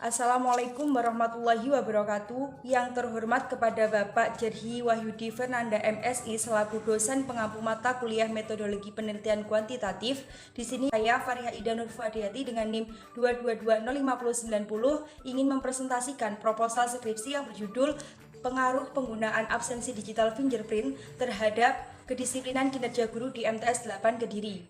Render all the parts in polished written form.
Assalamualaikum warahmatullahi wabarakatuh. Yang terhormat kepada Bapak Jerhi Wahyudi Fernanda MSI selaku dosen pengampu mata kuliah metodologi penelitian kuantitatif. Di sini saya Faria Ida Nur Fadiyati dengan NIM 2220590 ingin mempresentasikan proposal skripsi yang berjudul Pengaruh Penggunaan Absensi Digital Fingerprint terhadap Kedisiplinan Kinerja Guru di MTS 8 Kediri.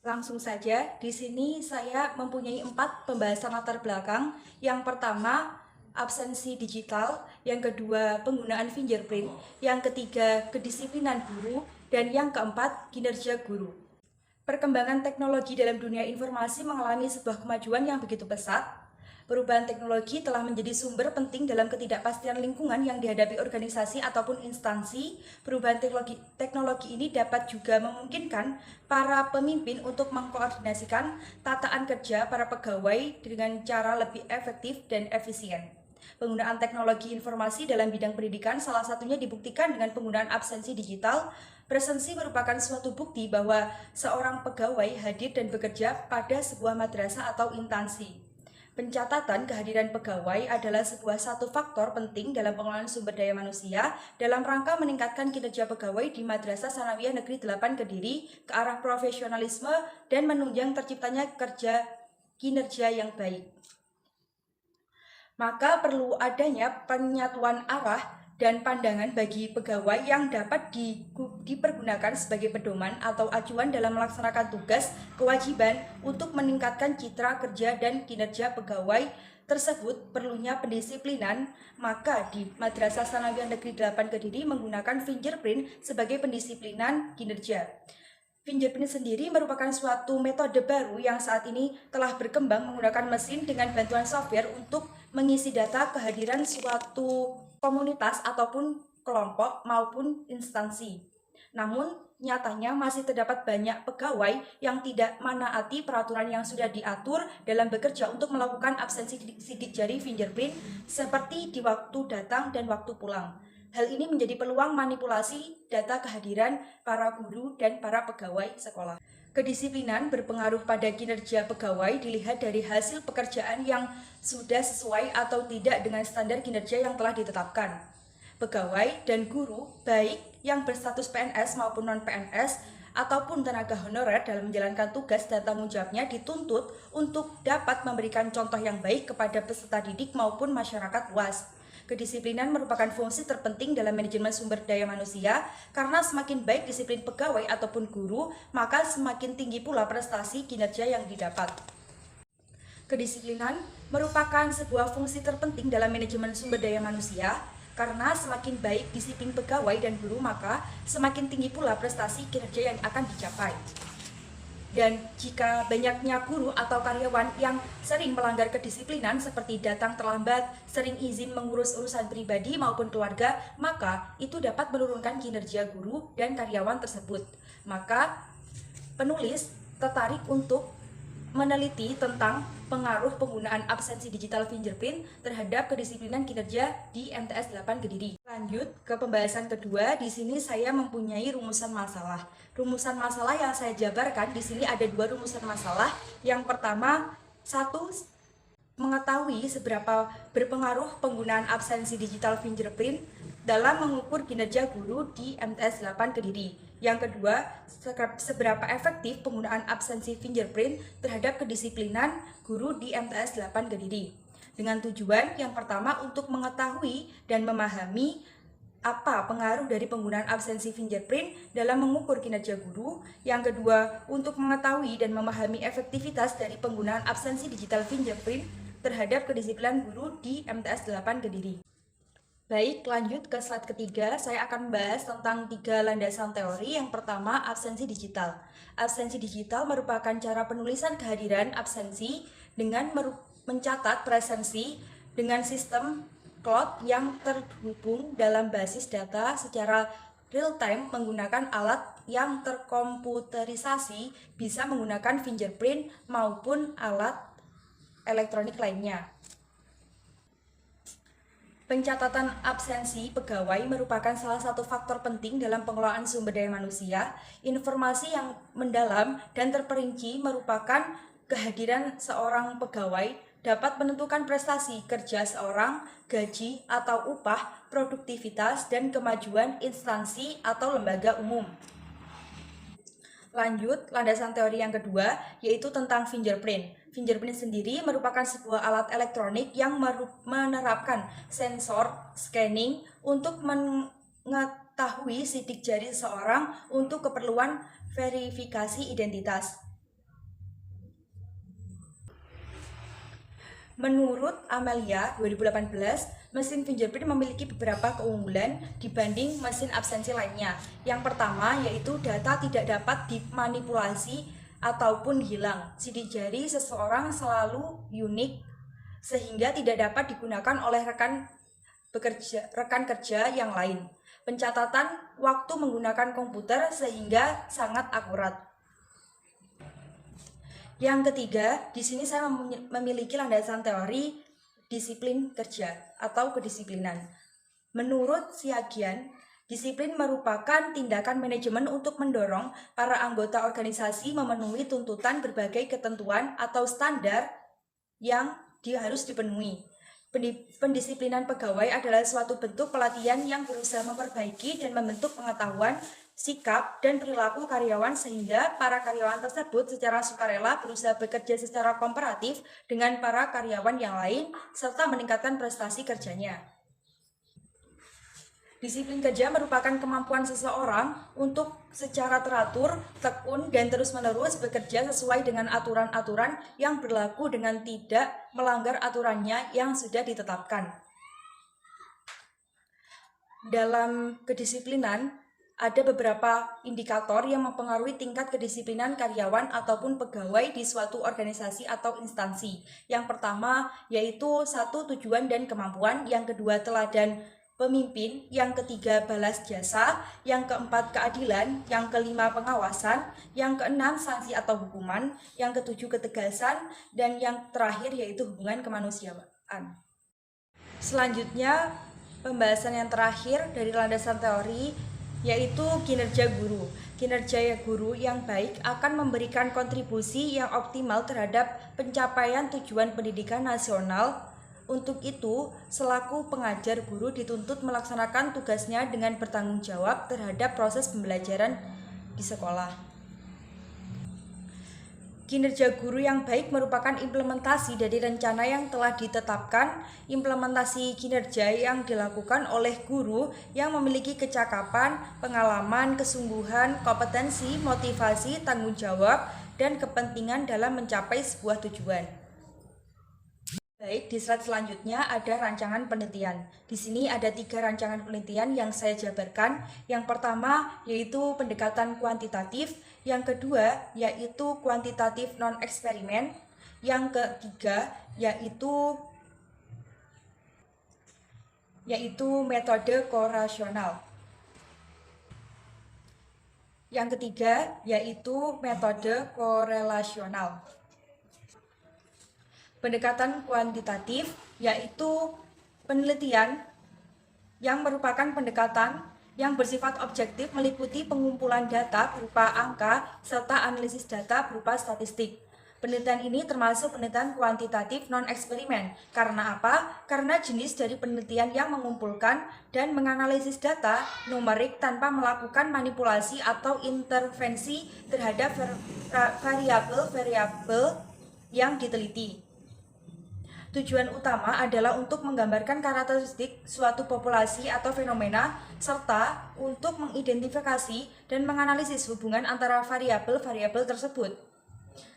Langsung saja, di sini saya mempunyai 4 pembahasan latar belakang. Yang pertama, absensi digital. Yang kedua, penggunaan fingerprint. Yang ketiga, kedisiplinan guru. Dan yang keempat, kinerja guru. Perkembangan teknologi dalam dunia informasi mengalami sebuah kemajuan yang begitu pesat. Perubahan teknologi telah menjadi sumber penting dalam ketidakpastian lingkungan yang dihadapi organisasi ataupun instansi. Perubahan teknologi ini dapat juga memungkinkan para pemimpin untuk mengkoordinasikan tataan kerja para pegawai dengan cara lebih efektif dan efisien. Penggunaan teknologi informasi dalam bidang pendidikan salah satunya dibuktikan dengan penggunaan absensi digital. Presensi merupakan suatu bukti bahwa seorang pegawai hadir dan bekerja pada sebuah madrasah atau instansi. Pencatatan kehadiran pegawai adalah satu faktor penting dalam pengelolaan sumber daya manusia dalam rangka meningkatkan kinerja pegawai di Madrasah Sanawiyah Negeri 8 Kediri ke arah profesionalisme dan menunjang terciptanya kinerja yang baik. Maka perlu adanya penyatuan arah dan pandangan bagi pegawai yang dapat dipergunakan sebagai pedoman atau acuan dalam melaksanakan tugas kewajiban untuk meningkatkan citra kerja dan kinerja pegawai tersebut. Perlunya pendisiplinan, maka di Madrasah Sanawiyah Negeri 8 Kediri menggunakan fingerprint sebagai pendisiplinan kinerja. Fingerprint sendiri merupakan suatu metode baru yang saat ini telah berkembang menggunakan mesin dengan bantuan software untuk mengisi data kehadiran suatu komunitas ataupun kelompok maupun instansi. Namun, nyatanya masih terdapat banyak pegawai yang tidak menaati peraturan yang sudah diatur dalam bekerja untuk melakukan absensi sidik jari fingerprint seperti di waktu datang dan waktu pulang. Hal ini menjadi peluang manipulasi data kehadiran para guru dan para pegawai sekolah. Kedisiplinan berpengaruh pada kinerja pegawai dilihat dari hasil pekerjaan yang sudah sesuai atau tidak dengan standar kinerja yang telah ditetapkan. Pegawai dan guru, baik yang berstatus PNS maupun non-PNS, ataupun tenaga honorer dalam menjalankan tugas dan tanggung jawabnya dituntut untuk dapat memberikan contoh yang baik kepada peserta didik maupun masyarakat luas. Kedisiplinan merupakan fungsi terpenting dalam manajemen sumber daya manusia karena semakin baik disiplin pegawai ataupun guru, maka semakin tinggi pula prestasi kinerja yang didapat. Kedisiplinan merupakan sebuah fungsi terpenting dalam manajemen sumber daya manusia karena semakin baik disiplin pegawai dan guru, maka semakin tinggi pula prestasi kinerja yang akan dicapai. Dan jika banyaknya guru atau karyawan yang sering melanggar kedisiplinan seperti datang terlambat, sering izin mengurus urusan pribadi maupun keluarga, maka itu dapat menurunkan kinerja guru dan karyawan tersebut. Maka penulis tertarik untuk meneliti tentang pengaruh penggunaan absensi digital fingerprint terhadap kedisiplinan kinerja di MTS 8 Kediri. Lanjut ke pembahasan kedua, di sini saya mempunyai rumusan masalah. Rumusan masalah yang saya jabarkan di sini ada 2 rumusan masalah. Yang pertama, 1, mengetahui seberapa berpengaruh penggunaan absensi digital fingerprint dalam mengukur kinerja guru di MTS 8 Kediri. Yang kedua, seberapa efektif penggunaan absensi fingerprint terhadap kedisiplinan guru di MTS 8 Kediri. Dengan tujuan yang pertama untuk mengetahui dan memahami apa pengaruh dari penggunaan absensi fingerprint dalam mengukur kinerja guru. Yang kedua, untuk mengetahui dan memahami efektivitas dari penggunaan absensi digital fingerprint terhadap kedisiplinan guru di MTS 8 Kediri. Baik, lanjut ke slide ketiga. Saya akan membahas tentang 3 landasan teori. Yang pertama, absensi digital. Absensi digital merupakan cara penulisan kehadiran absensi dengan mencatat presensi dengan sistem cloud yang terhubung dalam basis data secara real-time menggunakan alat yang terkomputerisasi, bisa menggunakan fingerprint maupun alat elektronik lainnya. Pencatatan absensi pegawai merupakan salah satu faktor penting dalam pengelolaan sumber daya manusia. Informasi yang mendalam dan terperinci merupakan kehadiran seorang pegawai dapat menentukan prestasi kerja seorang, gaji atau upah, produktivitas, dan kemajuan instansi atau lembaga umum. Lanjut, landasan teori yang kedua yaitu tentang fingerprint. Fingerprint sendiri merupakan sebuah alat elektronik yang menerapkan sensor scanning untuk mengetahui sidik jari seseorang untuk keperluan verifikasi identitas. Menurut Amelia 2018, mesin fingerprint memiliki beberapa keunggulan dibanding mesin absensi lainnya. Yang pertama yaitu data tidak dapat dimanipulasi ataupun hilang. Sidik jari seseorang selalu unik sehingga tidak dapat digunakan oleh rekan kerja yang lain. Pencatatan waktu menggunakan komputer sehingga sangat akurat. Yang ketiga, di sini saya memiliki landasan teori disiplin kerja atau kedisiplinan. Menurut Siagian, disiplin merupakan tindakan manajemen untuk mendorong para anggota organisasi memenuhi tuntutan berbagai ketentuan atau standar yang harus dipenuhi. Pendisiplinan pegawai adalah suatu bentuk pelatihan yang berusaha memperbaiki dan membentuk pengetahuan, sikap, dan perilaku karyawan sehingga para karyawan tersebut secara sukarela berusaha bekerja secara komparatif dengan para karyawan yang lain serta meningkatkan prestasi kerjanya. Disiplin kerja merupakan kemampuan seseorang untuk secara teratur, tekun, dan terus-menerus bekerja sesuai dengan aturan-aturan yang berlaku dengan tidak melanggar aturannya yang sudah ditetapkan. Dalam kedisiplinan, ada beberapa indikator yang mempengaruhi tingkat kedisiplinan karyawan ataupun pegawai di suatu organisasi atau instansi. Yang pertama yaitu 1. Tujuan dan kemampuan, yang kedua teladan pemimpin, yang ketiga balas jasa, yang keempat keadilan, yang kelima pengawasan, yang keenam sanksi atau hukuman, yang ketujuh ketegasan, dan yang terakhir yaitu hubungan kemanusiaan. Selanjutnya pembahasan yang terakhir dari landasan teori yaitu kinerja guru. Kinerja guru yang baik akan memberikan kontribusi yang optimal terhadap pencapaian tujuan pendidikan nasional. Untuk itu, selaku pengajar, guru dituntut melaksanakan tugasnya dengan bertanggung jawab terhadap proses pembelajaran di sekolah. Kinerja guru yang baik merupakan implementasi dari rencana yang telah ditetapkan. Implementasi kinerja yang dilakukan oleh guru yang memiliki kecakapan, pengalaman, kesungguhan, kompetensi, motivasi, tanggung jawab, dan kepentingan dalam mencapai sebuah tujuan. Baik, di slide selanjutnya ada rancangan penelitian. Di sini ada 3 rancangan penelitian yang saya jabarkan. Yang pertama yaitu pendekatan kuantitatif, yang kedua yaitu kuantitatif non-eksperimen, yang ketiga yaitu metode korelasional. Yang ketiga yaitu metode korelasional. Pendekatan kuantitatif yaitu penelitian yang merupakan pendekatan yang bersifat objektif meliputi pengumpulan data berupa angka serta analisis data berupa statistik. Penelitian ini termasuk penelitian kuantitatif non-eksperimen. Karena apa? Karena jenis dari penelitian yang mengumpulkan dan menganalisis data numerik tanpa melakukan manipulasi atau intervensi terhadap variabel-variabel yang diteliti. Tujuan utama adalah untuk menggambarkan karakteristik suatu populasi atau fenomena, serta untuk mengidentifikasi dan menganalisis hubungan antara variabel-variabel tersebut.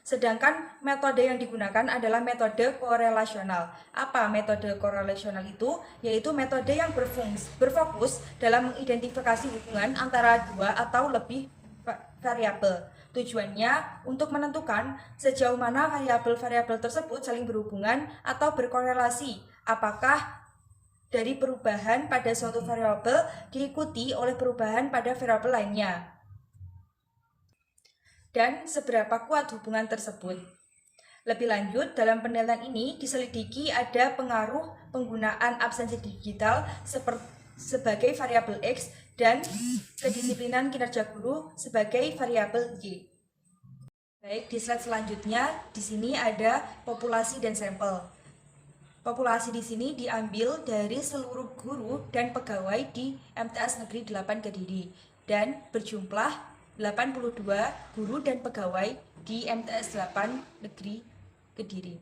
Sedangkan metode yang digunakan adalah metode korelasional. Apa metode korelasional itu? Yaitu metode yang berfokus dalam mengidentifikasi hubungan antara 2 atau lebih variabel. Tujuannya untuk menentukan sejauh mana variabel-variabel tersebut saling berhubungan atau berkorelasi. Apakah dari perubahan pada suatu variabel diikuti oleh perubahan pada variabel lainnya. Dan seberapa kuat hubungan tersebut. Lebih lanjut, dalam penelitian ini diselidiki ada pengaruh penggunaan absensi digital sebagai variabel X dan kedisiplinan kinerja guru sebagai variabel Y. Baik, di slide selanjutnya di sini ada populasi dan sampel. Populasi di sini diambil dari seluruh guru dan pegawai di MTS Negeri 8 Kediri dan berjumlah 82 guru dan pegawai di MTS 8 Negeri Kediri.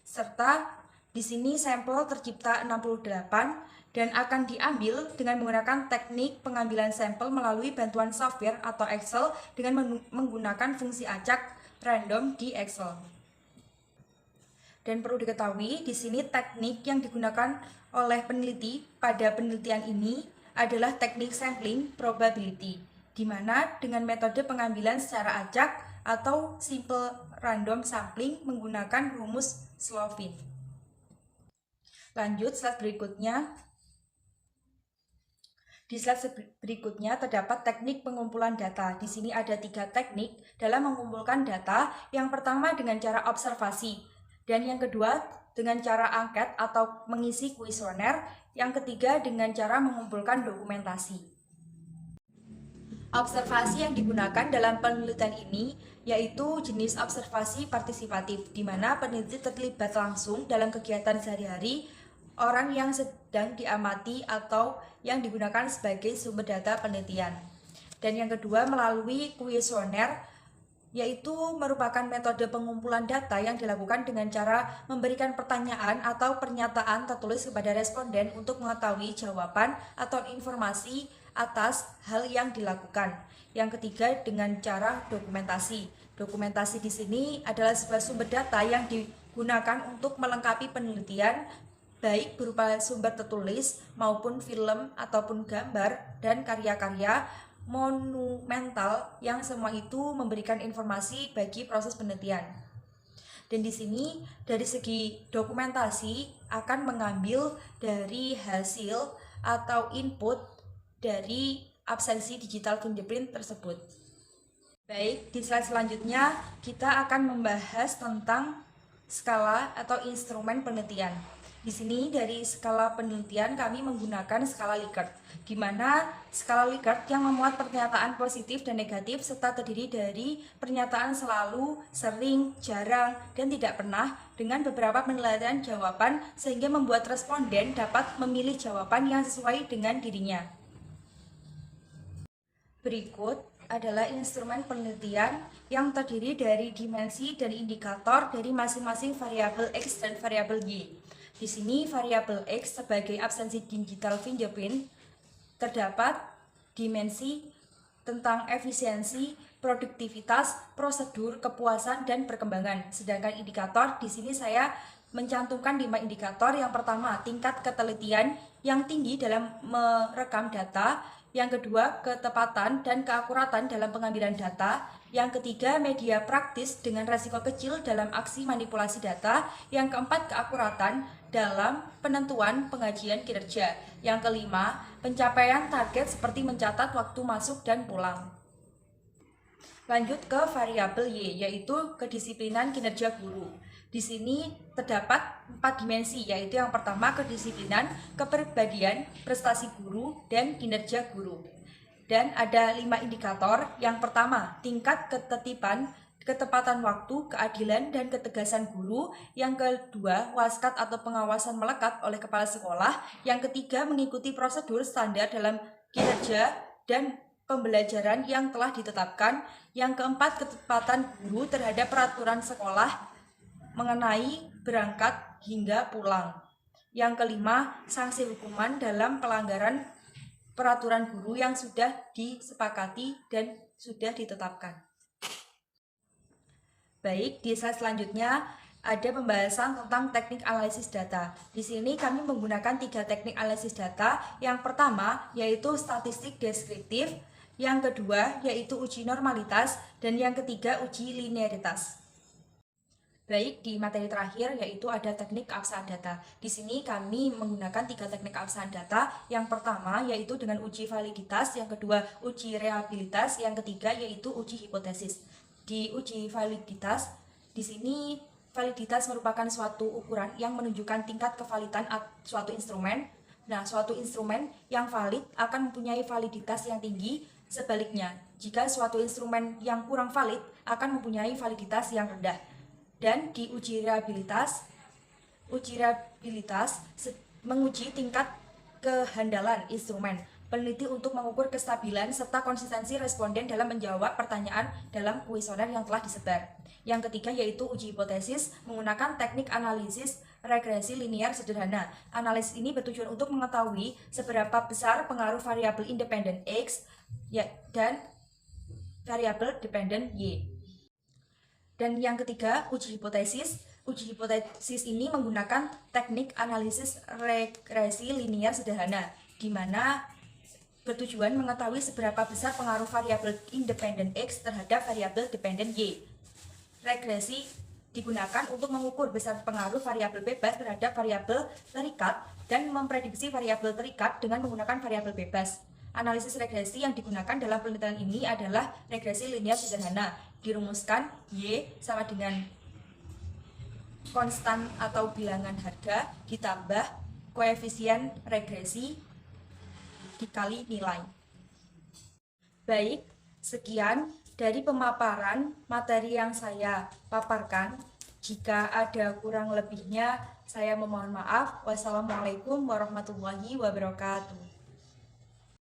Serta di sini sampel tercipta 68 dan akan diambil dengan menggunakan teknik pengambilan sampel melalui bantuan software atau Excel dengan menggunakan fungsi acak random di Excel. Dan perlu diketahui, di sini teknik yang digunakan oleh peneliti pada penelitian ini adalah teknik sampling probability, di mana dengan metode pengambilan secara acak atau simple random sampling menggunakan rumus Slovin. Lanjut slide berikutnya. Di slide berikutnya terdapat teknik pengumpulan data. Di sini ada 3 teknik dalam mengumpulkan data. Yang pertama dengan cara observasi, dan yang kedua dengan cara angket atau mengisi kuesioner. Yang ketiga dengan cara mengumpulkan dokumentasi. Observasi yang digunakan dalam penelitian ini yaitu jenis observasi partisipatif, di mana peneliti terlibat langsung dalam kegiatan sehari-hari orang yang sedang diamati atau yang digunakan sebagai sumber data penelitian. Dan yang kedua melalui kuesioner, yaitu merupakan metode pengumpulan data yang dilakukan dengan cara memberikan pertanyaan atau pernyataan tertulis kepada responden untuk mengetahui jawaban atau informasi atas hal yang dilakukan. Yang ketiga dengan cara dokumentasi. Dokumentasi di sini adalah sebuah sumber data yang digunakan untuk melengkapi penelitian, baik berupa sumber tertulis maupun film ataupun gambar dan karya-karya monumental yang semua itu memberikan informasi bagi proses penelitian. Dan di sini dari segi dokumentasi akan mengambil dari hasil atau input dari absensi digital fingerprint tersebut. Baik, di slide selanjutnya kita akan membahas tentang skala atau instrumen penelitian. Di sini dari skala penelitian kami menggunakan skala Likert, di mana skala Likert yang memuat pernyataan positif dan negatif serta terdiri dari pernyataan selalu, sering, jarang, dan tidak pernah dengan beberapa penilaian jawaban sehingga membuat responden dapat memilih jawaban yang sesuai dengan dirinya. Berikut adalah instrumen penelitian yang terdiri dari dimensi dan indikator dari masing-masing variabel X dan variabel Y. Di sini variabel X sebagai absensi digital fingerprint, terdapat dimensi tentang efisiensi, produktivitas, prosedur, kepuasan, dan perkembangan. Sedangkan indikator di sini saya mencantumkan 5 indikator. Yang pertama, tingkat ketelitian yang tinggi dalam merekam data. Yang kedua, ketepatan dan keakuratan dalam pengambilan data. Yang ketiga, media praktis dengan resiko kecil dalam aksi manipulasi data. Yang keempat, keakuratan dalam penentuan pengajian kinerja. Yang kelima, pencapaian target seperti mencatat waktu masuk dan pulang. Lanjut ke variabel Y, yaitu kedisiplinan kinerja guru. Di sini terdapat 4 dimensi, yaitu yang pertama kedisiplinan, kepribadian, prestasi guru, dan kinerja guru. Dan ada 5 indikator. Yang pertama, tingkat ketertiban, ketepatan waktu, keadilan, dan ketegasan guru. Yang kedua, waskat atau pengawasan melekat oleh kepala sekolah. Yang ketiga, mengikuti prosedur standar dalam kinerja dan pembelajaran yang telah ditetapkan. Yang keempat, ketepatan guru terhadap peraturan sekolah mengenai berangkat hingga pulang. Yang kelima, sanksi hukuman dalam pelanggaran peraturan guru yang sudah disepakati dan sudah ditetapkan. Baik, di slide selanjutnya ada pembahasan tentang teknik analisis data. Di sini kami menggunakan 3 teknik analisis data. Yang pertama yaitu statistik deskriptif, yang kedua yaitu uji normalitas, dan yang ketiga uji linearitas. Baik, di materi terakhir yaitu ada teknik keabsahan data. Di sini kami menggunakan 3 teknik keabsahan data. Yang pertama yaitu dengan uji validitas, yang kedua uji reliabilitas, yang ketiga yaitu uji hipotesis. Di uji validitas, di sini validitas merupakan suatu ukuran yang menunjukkan tingkat kevalidan suatu instrumen. Nah, suatu instrumen yang valid akan mempunyai validitas yang tinggi. Sebaliknya, jika suatu instrumen yang kurang valid akan mempunyai validitas yang rendah. Dan di uji reliabilitas, Uji reliabilitas menguji tingkat kehandalan instrumen peneliti untuk mengukur kestabilan serta konsistensi responden dalam menjawab pertanyaan dalam kuesioner yang telah disebar. Yang ketiga yaitu uji hipotesis menggunakan teknik analisis regresi linear sederhana. Analisis ini bertujuan untuk mengetahui seberapa besar pengaruh variabel independen X dan variabel dependen Y. Dan yang ketiga, uji hipotesis. Uji hipotesis ini menggunakan teknik analisis regresi linear sederhana, di mana bertujuan mengetahui seberapa besar pengaruh variabel independen X terhadap variabel dependen Y. Regresi digunakan untuk mengukur besar pengaruh variabel bebas terhadap variabel terikat dan memprediksi variabel terikat dengan menggunakan variabel bebas. Analisis regresi yang digunakan dalam penelitian ini adalah regresi linear sederhana. Dirumuskan Y sama dengan konstan atau bilangan harga ditambah koefisien regresi dikali nilai. Baik, sekian dari pemaparan materi yang saya paparkan. Jika ada kurang lebihnya, saya memohon maaf. Wassalamualaikum warahmatullahi wabarakatuh.